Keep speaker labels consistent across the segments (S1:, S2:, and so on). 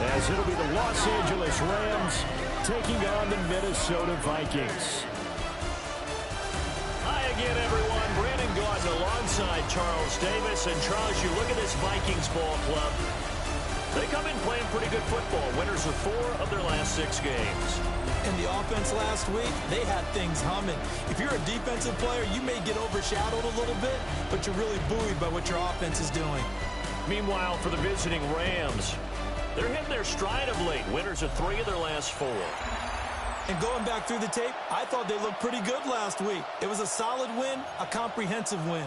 S1: as it'll be the Los Angeles Rams taking on the Minnesota Vikings. Hi again, everyone. Brandon Gaudin alongside Charles Davis. And Charles, you look at this Vikings ball club. They come in playing pretty good football. Winners of 4 of their last 6 games.
S2: And the offense last week, they had things humming. If you're a defensive player, you may get overshadowed a little bit, but you're really buoyed by what your offense is doing.
S1: Meanwhile, for the visiting Rams, they're hitting their stride of late. Winners of 3 of their last 4.
S2: And going back through the tape, I thought they looked pretty good last week. It was a solid win, a comprehensive win.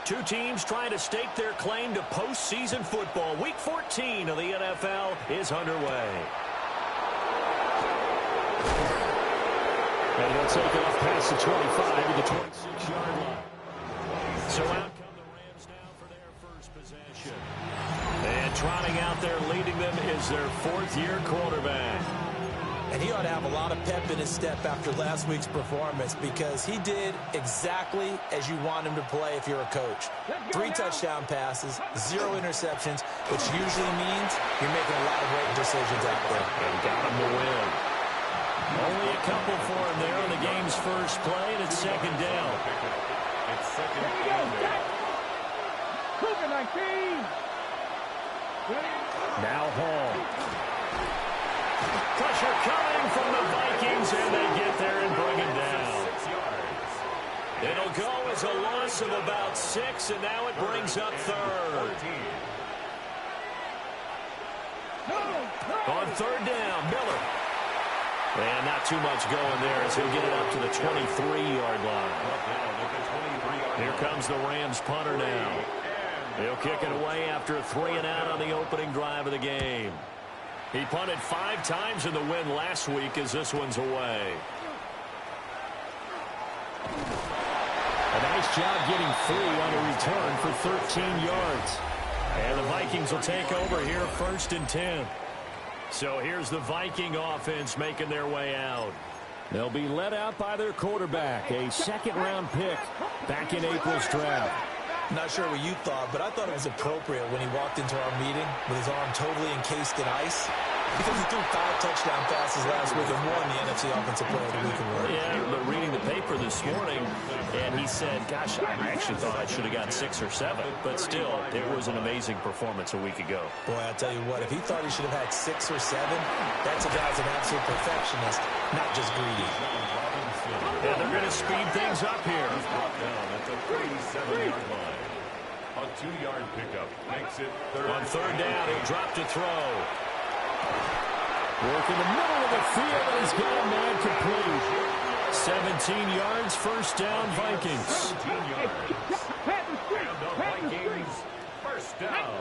S1: Two teams trying to stake their claim to postseason football. Week 14 of the NFL is underway. And he'll take it off past the 25 to the 26-yard line. So out come the Rams now for their first possession. And trotting out there leading them is their 4th-year quarterback.
S2: And he ought to have a lot of pep in his step after last week's performance because he did exactly as you want him to play if you're a coach. 3 touchdown passes, 0 interceptions, which usually means you're making a lot of great decisions out there.
S1: And got him to win. Only a couple for him there on the game's first play, and it's 2nd down.
S3: It's 2nd down.
S1: Now Hall. Pressure coming from the Vikings, and they get there and bring him down. It'll go as a loss of about 6, and now it brings up 3rd. On 3rd down, Miller. And not too much going there as he'll get it up to the 23-yard line. Here comes the Rams punter now. He'll kick it away after a 3-and-out on the opening drive of the game. He punted 5 times in the win last week as this one's away. A nice job getting free on a return for 13 yards. And the Vikings will take over here 1st and 10. So here's the Viking offense making their way out. They'll be led out by their quarterback, a 2nd-round pick back in April's draft.
S2: Not sure what you thought, but I thought it was appropriate when he walked into our meeting with his arm totally encased in ice because he threw 5 touchdown passes last week and won the NFC Offensive Player of the Week award.
S1: Yeah, but reading the paper this morning, and he said, gosh, I actually thought I should have got 6 or 7. But still, it was an amazing performance a week ago.
S2: Boy, I tell you what, if he thought he should have had 6 or 7, that's a guy's an absolute perfectionist, not just greedy.
S1: Yeah, they're going to speed things up here.
S3: Down at the 37-yard line. A 2-yard pickup makes it 3rd.
S1: On 3rd down, he'll drop to throw. Work in the middle of the field, and he's got a man complete. 17 yards, 1st down, Vikings.
S3: 17 yards. And the Vikings, 1st down.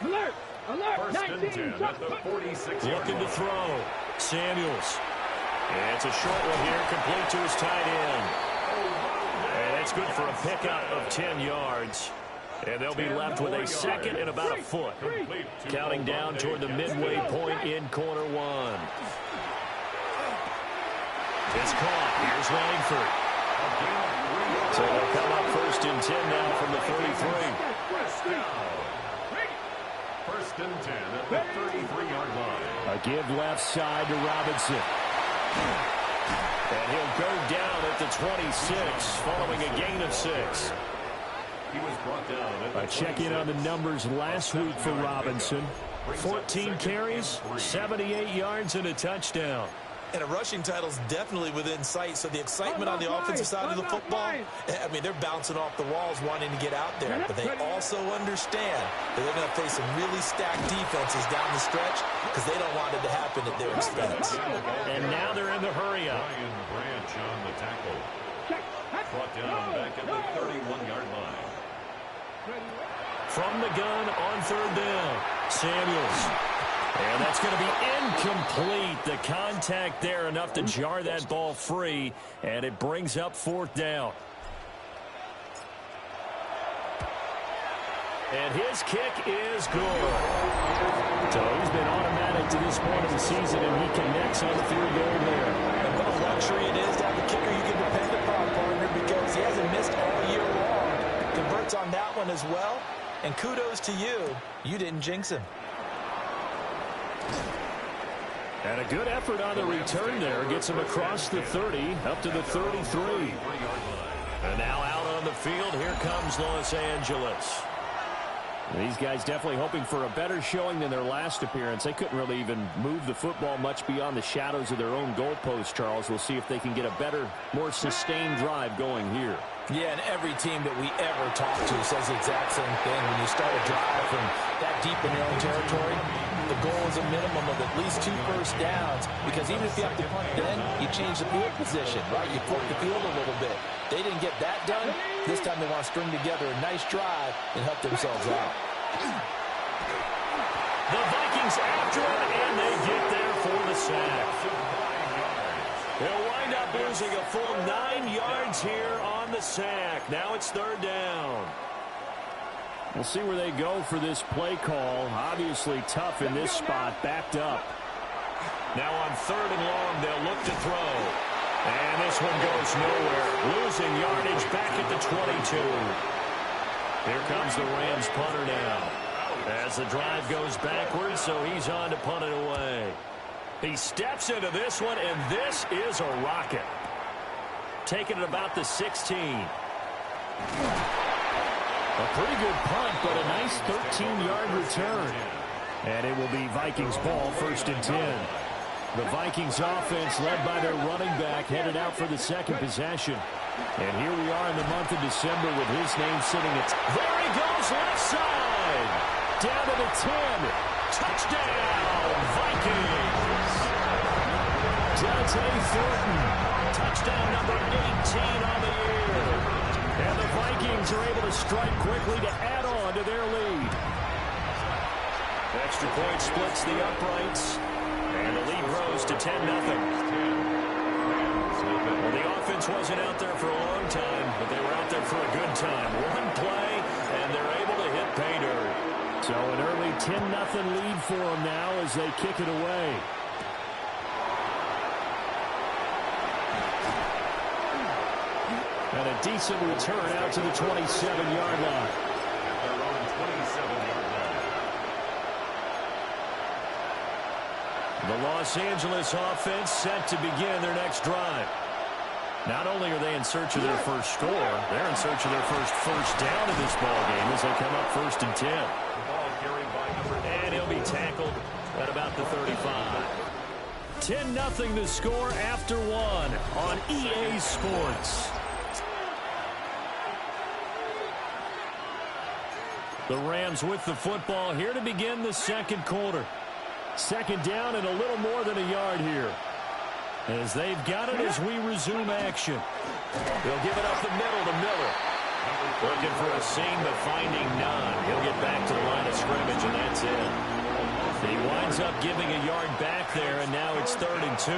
S4: Alert! Alert!
S3: 1st and 10 at the 46-yard line.
S1: Looking to throw. Samuels. And it's a short one here, complete to his tight end. And that's good for a pickup of 10 yards. And they'll be left with a 2nd and about a foot. Counting down toward the midway point in corner 1. It's caught. Here's Langford. So they'll come up 1st and 10 now from the 33.
S3: 1st and 10 at the 33-yard line.
S1: A give left side to Robinson. And he'll go down at the 26 following a gain of 6.
S3: He was brought down at the
S1: Check in on the numbers last week for Robinson. 14 carries, 78 yards, and a touchdown.
S2: And a rushing title is definitely within sight, so the excitement on the offensive side of the football, I mean, they're bouncing off the walls wanting to get out there, but they also understand that they're going to face some really stacked defenses down the stretch because they don't want it to happen at their expense.
S1: And now they're in the hurry-up.
S3: Ryan Branch on the tackle. Brought down back at the 31-yard line.
S1: From the gun on 3rd down, Samuels. And that's going to be incomplete. The contact there enough to jar that ball free, and it brings up 4th down. And his kick is good. So he's been automatic to this point of the season, and he connects on the field goal there.
S2: And what a luxury it is to have a kicker you can depend upon, partner, because he hasn't missed all year long. Converts on that one as well. And kudos to you. You didn't jinx him.
S1: And a good effort on the return there. Gets him across the 30, up to the 33. And now out on the field, here comes Los Angeles. These guys definitely hoping for a better showing than their last appearance. They couldn't really even move the football much beyond the shadows of their own goalpost, Charles. We'll see if they can get a better, more sustained drive going here.
S2: Yeah, and every team that we ever talk to says the exact same thing. When you start a drive from that deep in your own territory, the goal is a minimum of at least 2 first downs, because even if you have to punt then, you change the field position, right? You flip the field a little bit. They didn't get that done. This time they want to string together a nice drive and help themselves out.
S1: The Vikings after him, and they get there for the sack. They'll wind up losing a full 9 yards here on the sack. Now it's 3rd down. We'll see where they go for this play call. Obviously tough in this spot, backed up. Now on 3rd and long, they'll look to throw. And this one goes nowhere. Losing yardage back at the 22. Here comes the Rams punter now. As the drive goes backwards, so he's on to punt it away. He steps into this one, and this is a rocket. Taking it about the 16. A pretty good punt, but a nice 13-yard return. And it will be Vikings ball, 1st and 10. The Vikings offense, led by their running back, headed out for the second possession. And here we are in the month of December with his name sitting at... There he goes, left side. Down to the 10. Touchdown, Vikings. Dante Thornton. Touchdown number 18 on the year. And the Vikings are able to strike quickly to add on to their lead. Extra point splits the uprights. And the lead grows to 10-0. Well, the offense wasn't out there for a long time, but they were out there for a good time. One play, and they're able to hit pay dirt. So an early 10-0 lead for them now as they kick it away. And a decent return out to the 27-yard line.
S3: Their own 27-yard line.
S1: The Los Angeles offense set to begin their next drive. Not only are they in search of their first score, they're in search of their first down in this ballgame as they come up 1st and 10.
S3: The ball carried by number 9.
S1: And he'll be tackled at about the 35. 10-0 the score after 1 on EA Sports. The Rams with the football here to begin the 2nd quarter. 2nd down and a little more than a yard here. As they've got it as we resume action. They'll give it up the middle to Miller. Looking for a seam, but finding none. He'll get back to the line of scrimmage, and that's it. He winds up giving a yard back there, and now it's 3rd and 2.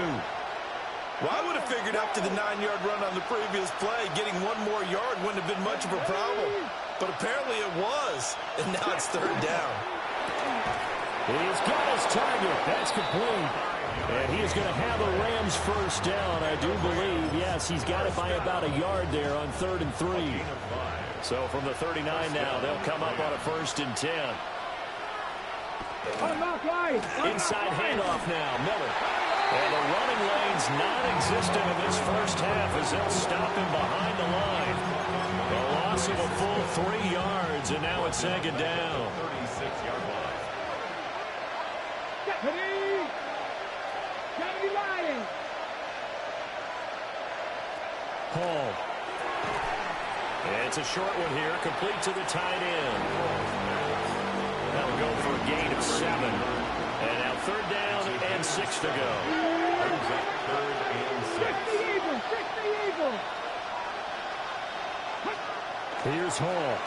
S2: Well, I would have figured after the 9-yard run on the previous play, getting 1 more yard wouldn't have been much of a problem. But apparently it was, and now it's 3rd down.
S1: He's got his target. That's complete. And he is going to have a Rams first down, I do believe. Yes, he's got it by about a yard there on 3rd and 3. So from the 39 now, they'll come up on a 1st and 10. Inside handoff now, Miller. And the running lane's non-existent in this first half as they'll stop him behind the line. A loss of a full 3 yards, and now it's 2nd down.
S3: 36-yard line.
S1: Hall. It's a short one here, complete to the tight end. That'll go for a gain of 7. And now 3rd down and 6 to go.
S3: 3rd and 6.
S1: Here's Hall.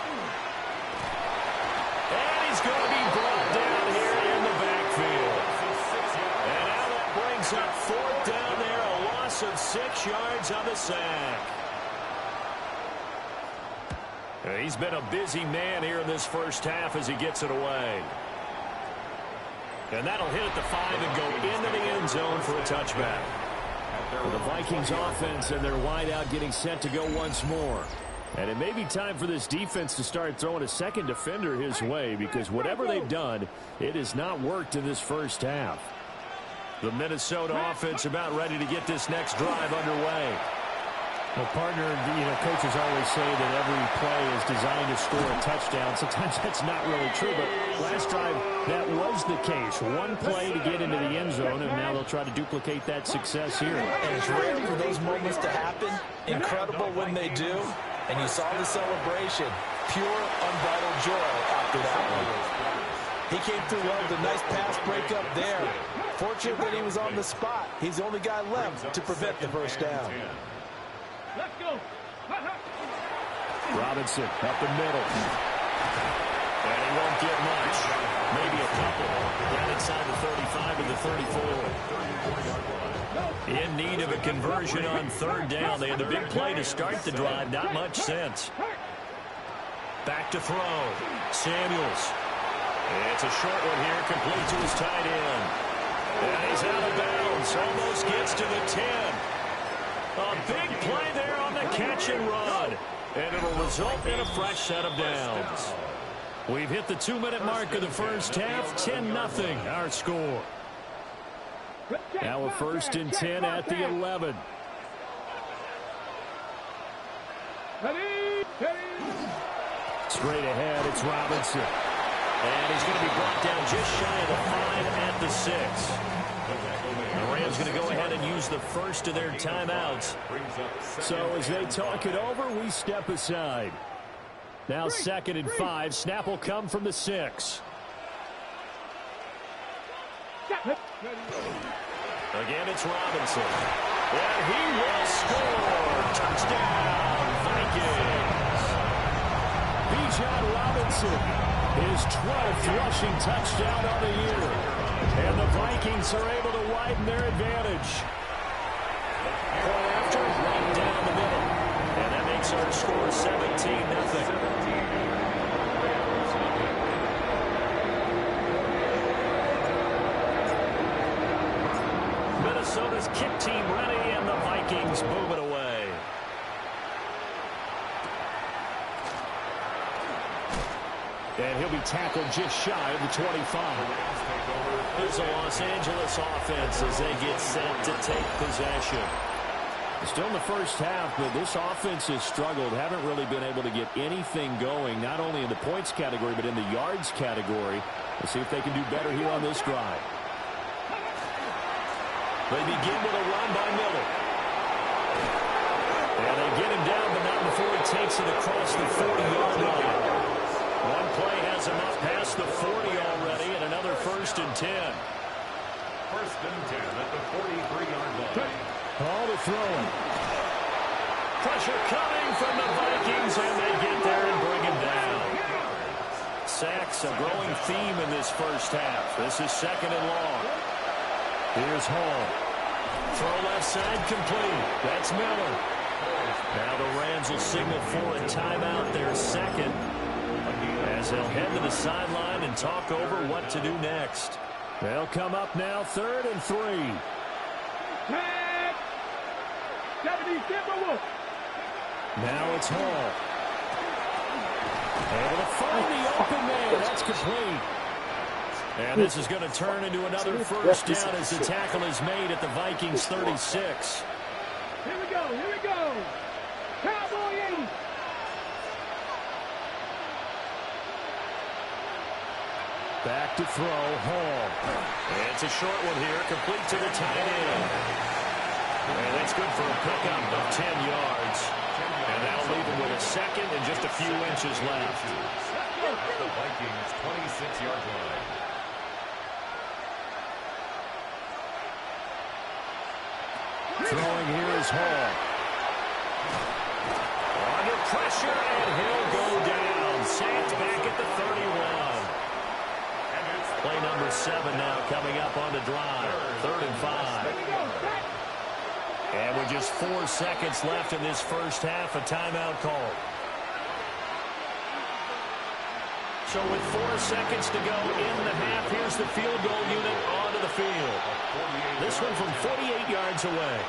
S1: And he's going to be brought down here in the backfield. And now that brings up 4th down there, a loss of 6 yards on the sack. He's been a busy man here in this first half as he gets it away. And that'll hit at the 5 and go into the end zone for a touchback. The Vikings offense and their wideout getting set to go once more. And it may be time for this defense to start throwing a second defender his way, because whatever they've done, it has not worked in this first half. The Minnesota offense about ready to get this next drive underway.
S5: Well, partner, coaches always say that every play is designed to score a touchdown. Sometimes that's not really true, but last drive, that was the case. One play to get into the end zone, and now they'll try to duplicate that success here.
S2: And it's rare for those moments to happen. Incredible when they do. And you saw the celebration. Pure, unbridled joy after that one. He came through well with a nice pass breakup there. Fortunate that he was on the spot. He's the only guy left to prevent the first down.
S4: Let's go.
S1: Robinson up the middle. And he won't get much. Maybe a couple. Right inside the 35 and the 34. In need of a conversion on third down. They had the big play to start the drive. Not much sense. Back to throw. Samuels. It's a short one here. Complete to his tight end. And he's out of bounds. Almost gets to the 10. A big play there on the catch and run. And it'll result in a fresh set of downs. We've hit the 2-minute mark of the first half. 10-0 our score. Now we're 1st and 10 at the 11. Straight ahead, it's Robinson. And he's going to be brought down just shy of the 5 at the 6. The Rams going to go ahead and use the first of their timeouts. So as they talk it over, we step aside. Now 2nd and 5. Snap will come from the 6. Again, it's Robinson. And he will score. Touchdown, Vikings. Bijan Robinson, his 12th rushing touchdown on the year. And the Vikings are able to widen their advantage. Point after, right down the middle. And that makes our score 17-0. Minnesota's kick team ready, and the Vikings move it away. And he'll be tackled just shy of the 25. There's a Los Angeles offense as they get set to take possession. Still in the first half, but this offense has struggled. Haven't really been able to get anything going, not only in the points category, but in the yards category. Let's see if they can do better here on this drive. They begin with a run by Miller. And they get him down, but not before he takes it across the 40-yard line. One play has him up past the 40 already, and another 1st and 10.
S3: 1st and 10 at the 43-yard line.
S1: All the throwing. Pressure coming from the Vikings, and they get there and bring him down. Sacks, a growing theme in this first half. This is 2nd and long. Here's Hall. Throw left side complete. That's Miller. Now the Rams will signal for a timeout, their 2nd, as they'll head to the sideline and talk over what to do next. They'll come up now 3rd and 3. Now it's Hall. Able to find the open man. That's complete. And this is going to turn into another 1st down as the tackle is made at the Vikings 36.
S4: Here we go, here we go. Cowboy 80.
S1: Back to throw, Hall. It's a short one here, complete to the tight end. And that's good for a pickup of 10 yards. And that'll leave him with a 2nd and just a few inches left.
S3: The Vikings 26-yard line.
S1: Throwing here is Hall. Under pressure, and he'll go down. Sacked back at the 31. Play number 7 now coming up on the drive. 3rd and 5. And with just 4 seconds left in this first half, a timeout call. So with 4 seconds to go in the half, here's the field goal unit onto the field. This one from 48 yards away.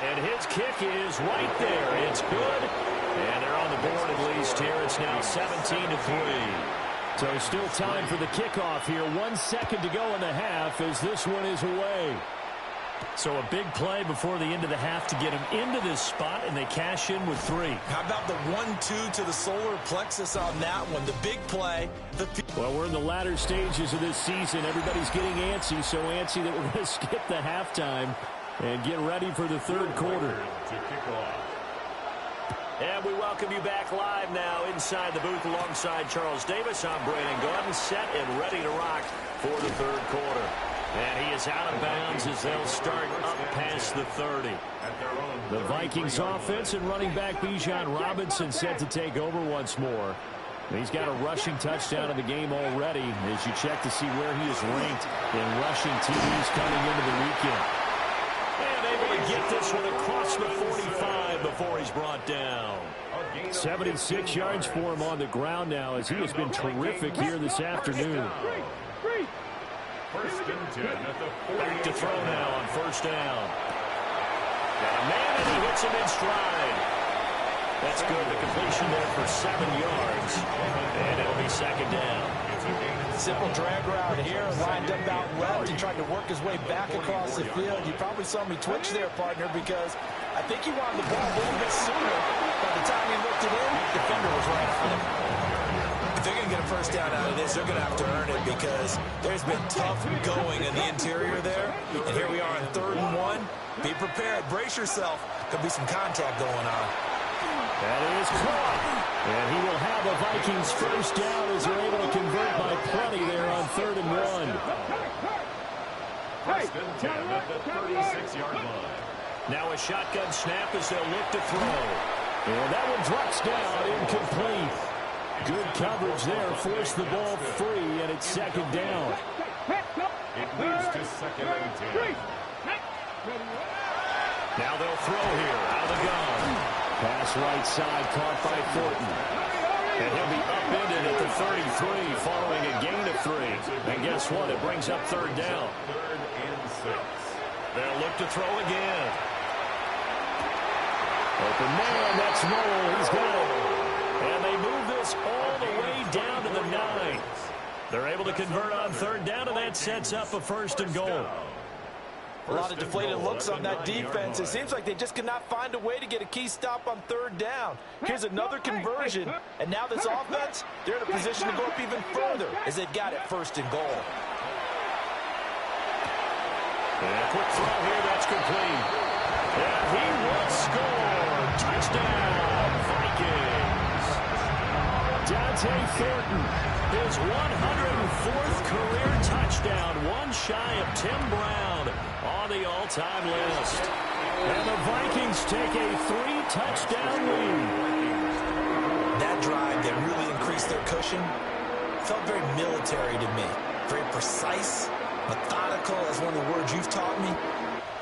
S1: And his kick is right there. It's good. And they're on the board at least here. It's now 17-3.
S5: So still time for the kickoff here. 1 second to go in the half as this one is away. So a big play before the end of the half to get him into this spot, and they cash in with 3.
S2: How about the 1-2 to the solar plexus on that one? The big play.
S5: Well, we're in the latter stages of this season. Everybody's getting antsy, so antsy that we're going to skip the halftime and get ready for the third quarter.
S3: To kick off.
S1: And we welcome you back live now inside the booth alongside Charles Davis. I'm Brandon Gordon, set and ready to rock for the third quarter. And he is out of bounds as they'll start up past the 30.
S5: The Vikings offense and running back Bijan Robinson set to take over once more. He's got a rushing touchdown in the game already as you check to see where he is ranked in rushing TDs coming into the weekend.
S1: And able to get this one across the 45 before he's brought down.
S5: 76 yards for him on the ground now as he has been terrific here this afternoon.
S3: First and 10 at the 40.
S1: Back to throw now on first down. Got a man and he hits him in stride. That's good. The completion there for 7 yards. And it'll be second down.
S2: Simple drag route here, lined up out left. He tried to work his way back across the field. You probably saw me twitch there, partner, because I think he wanted the ball a little bit sooner. By the time he looked it in, the defender was right on him. If they're going to get a first down out of this, they're going to have to earn it because there's been tough going in the interior there. And here we are on 3rd and 1. Be prepared. Brace yourself. Could be some contact going on.
S5: That is caught. And he will have a Vikings first down as they're able to convert by plenty there on 3rd and 1.
S3: First and 10 at the 36-yard line.
S1: Now a shotgun snap as they'll look to throw.
S5: And that one drops down, incomplete. Good coverage there, forced the ball free, and it's second down.
S3: It leads to second and 10.
S1: Now they'll throw here out of the gun.
S5: Pass right side, caught by Thornton.
S1: And he'll be upended at the 33 following a gain of 3. And guess what? It brings up third down.
S3: 3rd and 6.
S1: They'll look to throw again.
S5: Open man, that's Noel. He's got it.
S1: And they move this all the way down to the 9. They're able to convert on third down, and that sets up a first and goal.
S2: A lot of deflated looks on that defense. It seems like they just cannot find a way to get a key stop on third down. Here's another conversion, and now this offense, they're in a position to go up even further as they've got it first and goal.
S1: And a quick throw here, that's complete. And he will score. Touchdown, Vikings.
S5: Dante Thornton,
S1: his 104th career touchdown, one shy of Tim Brown on the all-time list.
S5: And the Vikings take a 3-touchdown lead.
S2: That drive, they really increased their cushion. Felt very military to me. Very precise, methodical, that's one of the words you've taught me.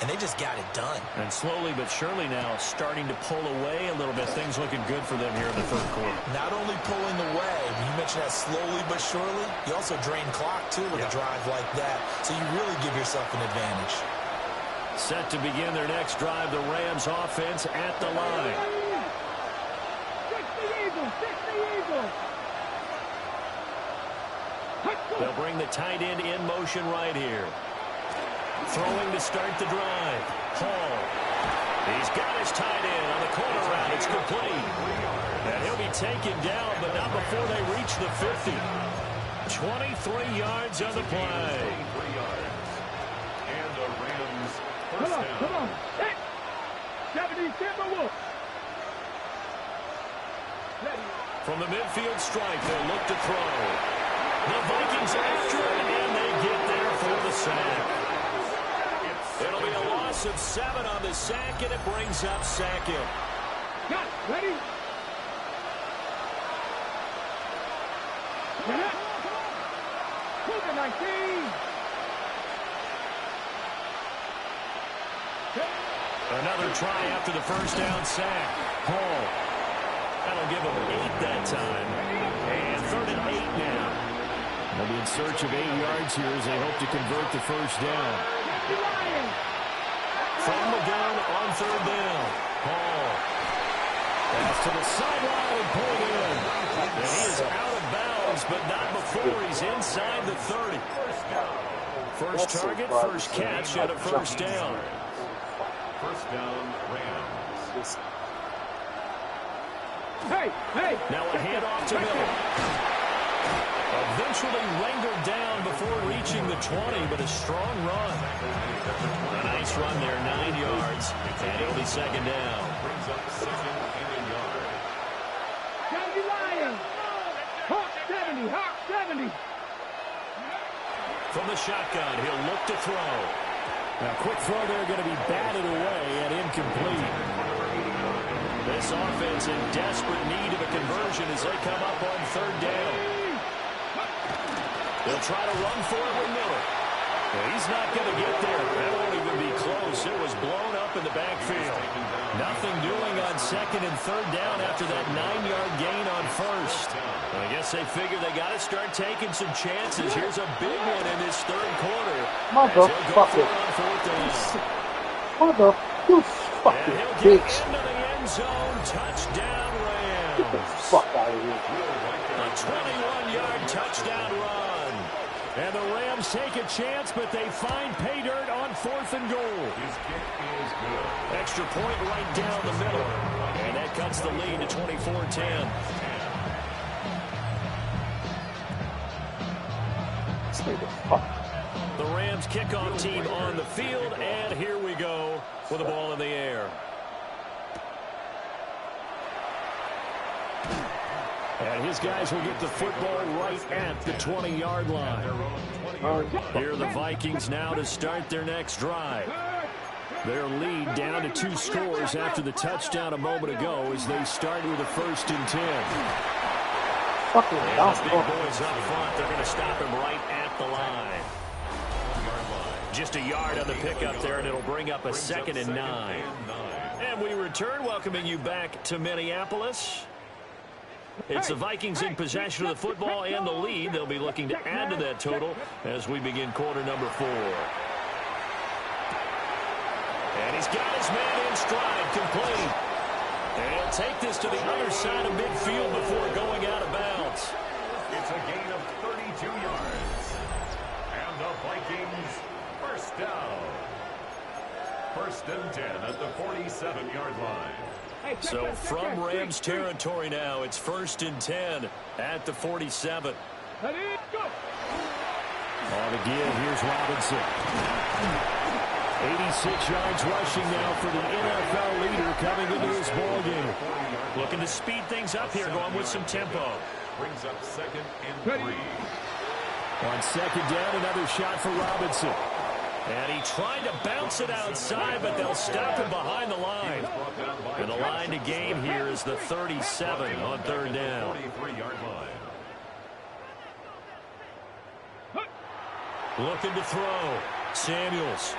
S2: And they just got it done.
S1: And slowly but surely now starting to pull away a little bit. Things looking good for them here in the third quarter.
S2: Not only pulling away, you mentioned that slowly but surely, you also drain clock too with a drive like that. So you really give yourself an advantage.
S1: Set to begin their next drive, the Rams offense at the line. They'll bring the tight end in motion right here. Throwing to start the drive. Hall. He's got his tight end on the corner route. It's complete. And he'll be taken down, but not before they reach the 50. 23 yards on the play.
S3: 23 yards. And the Rams first down.
S4: Come on. 70 Timberwolves.
S1: From the midfield strike, they'll look to throw. The Vikings after it, and they get there for the sack. It'll be a loss of 7 on the sack, and it brings up second.
S4: Got it. Ready? Move it, 19.
S1: Another try after the first down sack. Hall. That'll give them 8 that time. And 3rd and 8 now.
S5: They'll be in search of 8 yards here as they hope to convert the first down.
S1: From the gun on on third down. Hall. Pass to the sideline and pulled in. And he is out of bounds, but not before he's inside the 30. First target, first catch, and a first down.
S3: First down, Rams.
S4: Hey!
S1: Now a handoff to Miller. Eventually wrangled down before reaching the 20, but a strong run. A nice run there, 9 yards, and it'll be second down.
S3: Brings up second and a yard.
S4: Johnny Lions! Hawk 70!
S1: From the shotgun, he'll look to throw.
S5: Now, quick throw there, going to be batted away and incomplete.
S1: This offense in desperate need of a conversion as they come up on third down. They'll try to run for it with Miller. Well, he's not going to get there. That won't even be close. It was blown up in the backfield. Nothing doing on second and third down after that 9-yard gain on first. I guess they figure they got to start taking some chances. Here's a big one in this third quarter.
S6: Motherfucker. Motherfucking bitch.
S1: Into the end zone. Touchdown, Rams.
S6: Get the fuck out of here.
S1: A 21-yard touchdown run. And the Rams take a chance, but they find pay dirt on 4th and goal.
S3: His kick is good.
S1: Extra point right down the middle. And that cuts the lead to 24-10.
S6: Stay the fuck.
S1: The Rams kickoff team on the field, and here we go with the ball in the air.
S5: And his guys will get the football right at the 20-yard line.
S1: Here are the Vikings now to start their next drive. Their lead down to 2 scores after the touchdown a moment ago as they start with a 1st and 10.
S6: Fucking
S1: And the big boys up front, they're going to stop him right at the line. Just a yard on the pickup there, and it'll bring up a 2nd and 9. And we return, welcoming you back to Minneapolis. It's the Vikings in possession of the football and the lead. They'll be looking to add to that total as we begin quarter number 4. And he's got his man in stride, complete. And he'll take this to the other side of midfield before going out of bounds.
S3: It's a gain of 32 yards. And the Vikings first down. 1st and 10 at the 47-yard line.
S1: So from Rams territory now, it's 1st and 10 at the 47.
S4: Go!
S5: On the give, here's Robinson. 86 yards rushing now for the NFL leader coming into this ballgame.
S1: Looking to speed things up here, going with some tempo.
S3: Brings up 2nd and 3.
S5: On 2nd down, another shot for Robinson.
S1: And he tried to bounce it outside, but they'll stop him behind the line. And the line to gain here is the 37 on 3rd down.
S3: 43-yard line.
S1: Looking to throw. Samuels.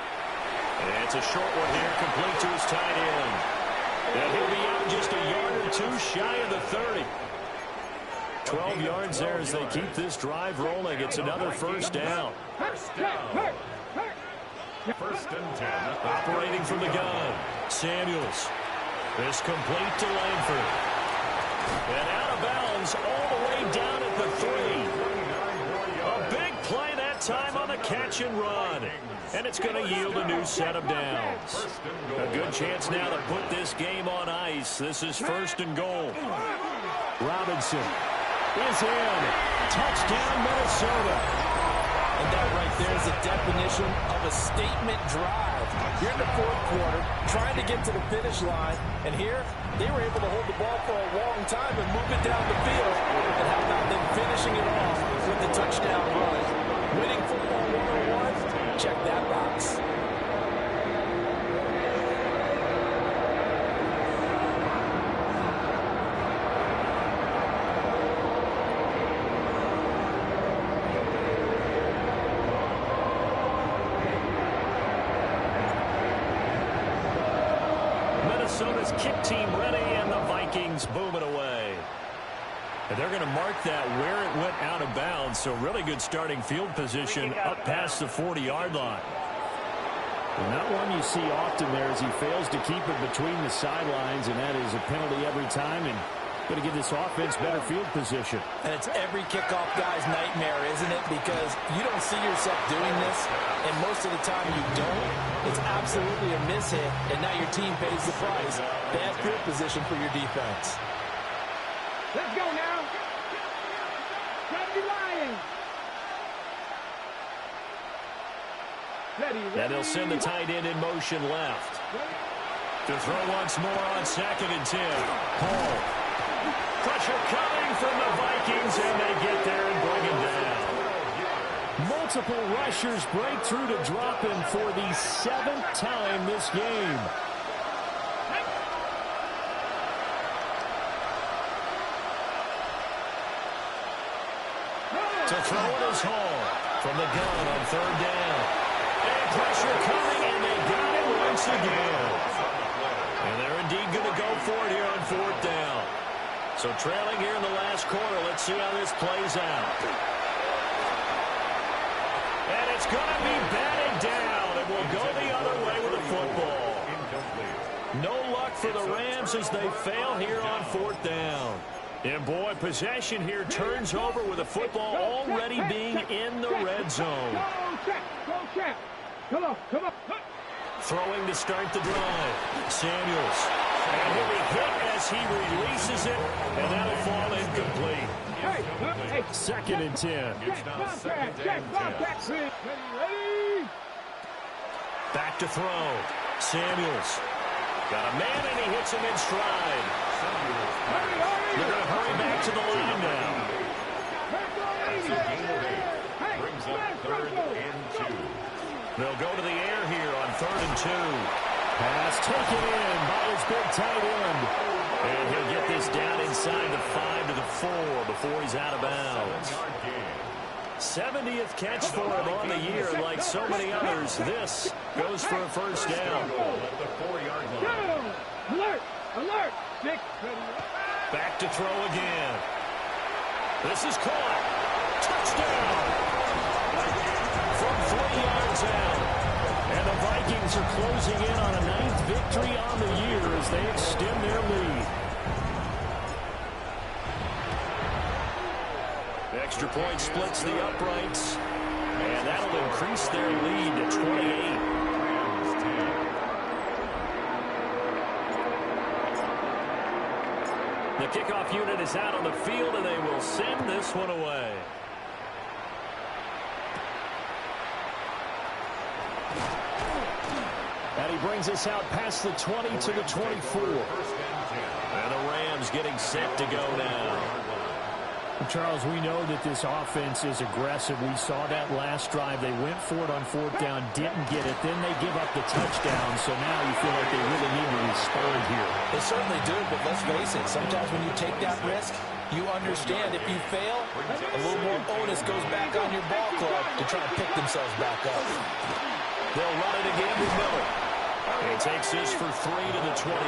S1: And it's a short one here, complete to his tight end. And he'll be out just a yard or 2 shy of the 30. 12 yards there as they keep this drive rolling. It's another 1st down.
S3: First down. 1st and 10.
S1: Operating from the gun. Samuels. This complete to Langford. And out of bounds all the way down at the 3. A big play that time on the catch and run. And it's going to yield a new set of downs. A good chance now to put this game on ice. This is 1st and goal.
S5: Robinson is in. Touchdown, Minnesota.
S2: And that right there is the definition of a statement drive. You're in the 4th quarter, trying to get to the finish line, and here they were able to hold the ball for a long time and move it down the field. And how about them finishing it off with the touchdown run? Winning football 101, check that box.
S1: Minnesota's kick team ready, and the Vikings booming away. And they're going to mark that where it went out of bounds, so really good starting field position up past the 40-yard line.
S5: And not one you see often there as he fails to keep it between the sidelines, and that is a penalty every time, and going to give this offense better field position.
S2: And it's every kickoff guy's nightmare, isn't it? Because you don't see yourself doing this, and most of the time you don't. It's absolutely a mishit, and now your team pays the price. Bad field position for your defense.
S4: Let's go now. Lions.
S1: And they'll send the tight end in motion left. To throw once more on 2nd and 10. Hall. Pressure coming from the Vikings, and they get there and bring him down.
S5: Multiple rushers break through to drop him for the 7th time this game.
S1: To throw it is Hall from the gun on 3rd down. And pressure coming, and they got it once again. And they're indeed going to go for it here on 4th down. So trailing here in the last quarter, let's see how this plays out. And it's going to be batted down, and we'll go the other way with the football. No luck for the Rams as they fail here on 4th down. And boy, possession here turns over with the football already being in the red zone.
S4: Go check. Come on.
S1: Throwing to start the drive. Samuels. And he'll be hit as he releases it, and that'll fall incomplete.
S4: Hey.
S5: 2nd and 10.
S4: Check. Ready.
S1: Back to throw. Samuels. Got a man, and he hits him in stride. They're going to hurry back to the line now.
S3: Brings up 3rd and 2.
S1: They'll go to the air here on 3rd and 2.
S5: Pass taken in by his big tight end.
S1: And he'll get this down inside the 5 to the 4 before he's out of bounds. 70th catch for him on the year. Like so many others, this goes for a 1st down.
S3: At the 4-yard line.
S4: Alert.
S1: Back to throw again. This is caught. Touchdown. From 3 yards out. And the Vikings are closing in on a 9th victory on the year as they extend their lead. Extra point splits the uprights. And that'll increase their lead to 28. The kickoff unit is out on the field, and they will send this one away.
S5: And he brings us out past the 20 to the 24.
S1: And the Rams getting set to go now.
S5: Charles, we know that this offense is aggressive. We saw that last drive. They went for it on 4th down, didn't get it. Then they give up the touchdown. So now you feel like they really need to respond here.
S2: They certainly do, but let's face it. Sometimes when you take that risk, you understand if you fail, a little more onus goes back on your ball club to try to pick themselves back up.
S1: They'll run it again with Miller. He takes this for 3 to the 29.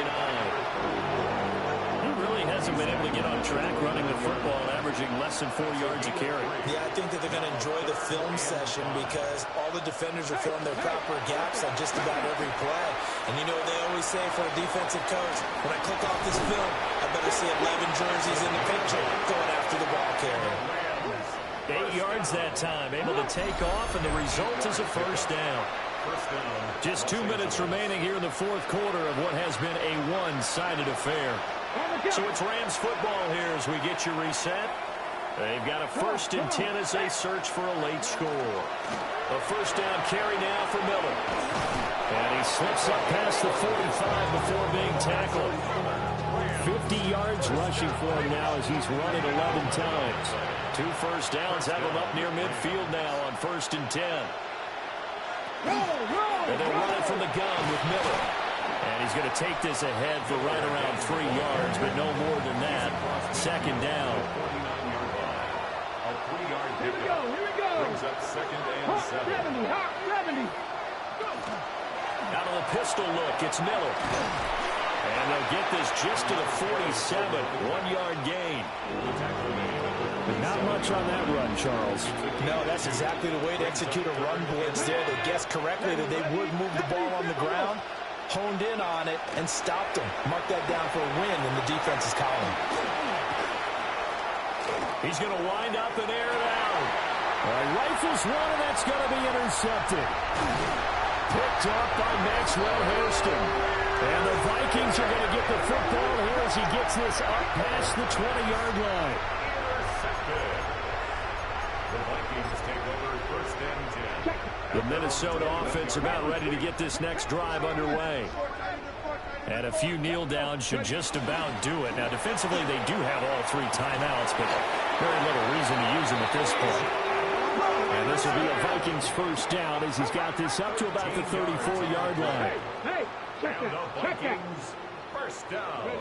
S1: He really hasn't been able to get on track running the football, averaging less than 4 yards a carry.
S2: Yeah, I think that they're going to enjoy the film session because all the defenders are filling their proper gaps on just about every play. And you know what they always say for a defensive coach? When I click off this film, I better see 11 jerseys in the picture going after the ball carrier.
S1: 8 yards that time, able to take off, and the result is a 1st down. Just 2 minutes remaining here in the 4th quarter of what has been a one-sided affair. So it's Rams football here as we get you reset. They've got a 1st and 10 as they search for a late score. A 1st down carry now for Miller. And he slips up past the 45 before being tackled. 50 yards rushing for him now as he's run it 11 times. 2 first downs have him up near midfield now on 1st and 10. And they'll run it from the gun with Miller. And he's going to take this ahead for right around 3 yards, but no more than that. 2nd down.
S3: A 3-yard
S4: Here we go.
S3: brings up 2nd and 7.
S4: 70.
S1: Out of the pistol look, it's Miller. And they'll get this just to the 47. 1-yard gain.
S5: But not much on that run, Charles.
S2: No, that's exactly the way to execute a run blitz there. They guessed correctly that they would move the ball on the ground, honed in on it, and stopped them. Mark that down for a win in the defense's column.
S1: He's going to wind up and air it out. Rifles one, and that's going to be intercepted. Picked up by Maxwell Hairston. And the Vikings are going to get the football here as he gets this up past the 20-yard line.
S3: Intercepted. The Vikings take over first and 10.
S1: The Minnesota offense about ready to get this next drive underway. And a few kneel downs should just about do it. Now, defensively, they do have all 3 timeouts, but very little reason to use them at this point. And this will be a Vikings first down as he's got this up to about the 34-yard line.
S4: Hey, check
S3: And the
S4: that. Check that.
S3: Vikings first down.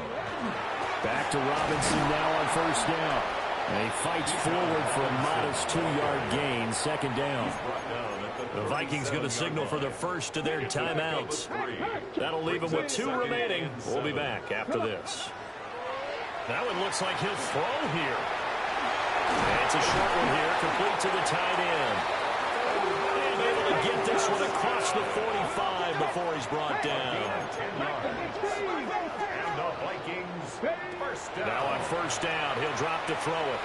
S1: Back to Robinson now on first down. And he fights forward for a modest 2-yard gain, second down. The Vikings going to signal for the first of their timeouts. That'll leave them with 2 remaining. We'll be back after this. That one looks like he'll throw here. And it's a short one here, complete to the tight end. And able to get this one across the 45 before he's brought down.
S3: And the Vikings first down.
S1: Now on first down, he'll drop to throw it.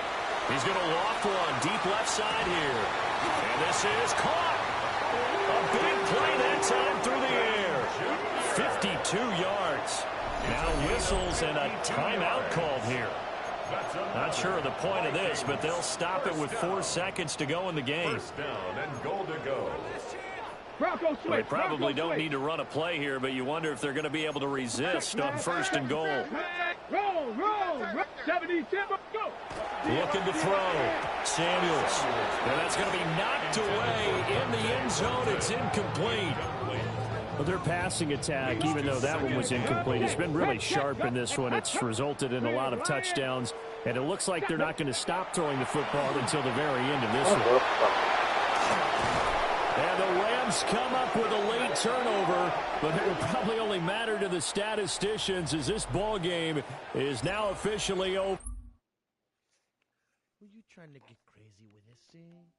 S1: He's going to loft one deep left side here. And this is caught. A big play that time through the air. 52 yards. Now whistles and a timeout called here. Not sure of the point of this, but they'll stop it with 4 seconds to go in the game.
S3: First down and goal to go.
S1: They probably don't need to run a play here, but you wonder if they're going to be able to resist on first and goal.
S4: Roll. 77, go.
S1: Looking to throw. Samuels. And that's going to be knocked away in the end zone. It's incomplete.
S5: Well, their passing attack, even though that one was incomplete, has been really sharp in this one. It's resulted in a lot of touchdowns, and it looks like they're not going to stop throwing the football until the very end of this one. And the Rams come up with a late turnover, but it will probably only matter to the statisticians as this ball game is now officially over.
S7: Were you trying to get crazy with this thing?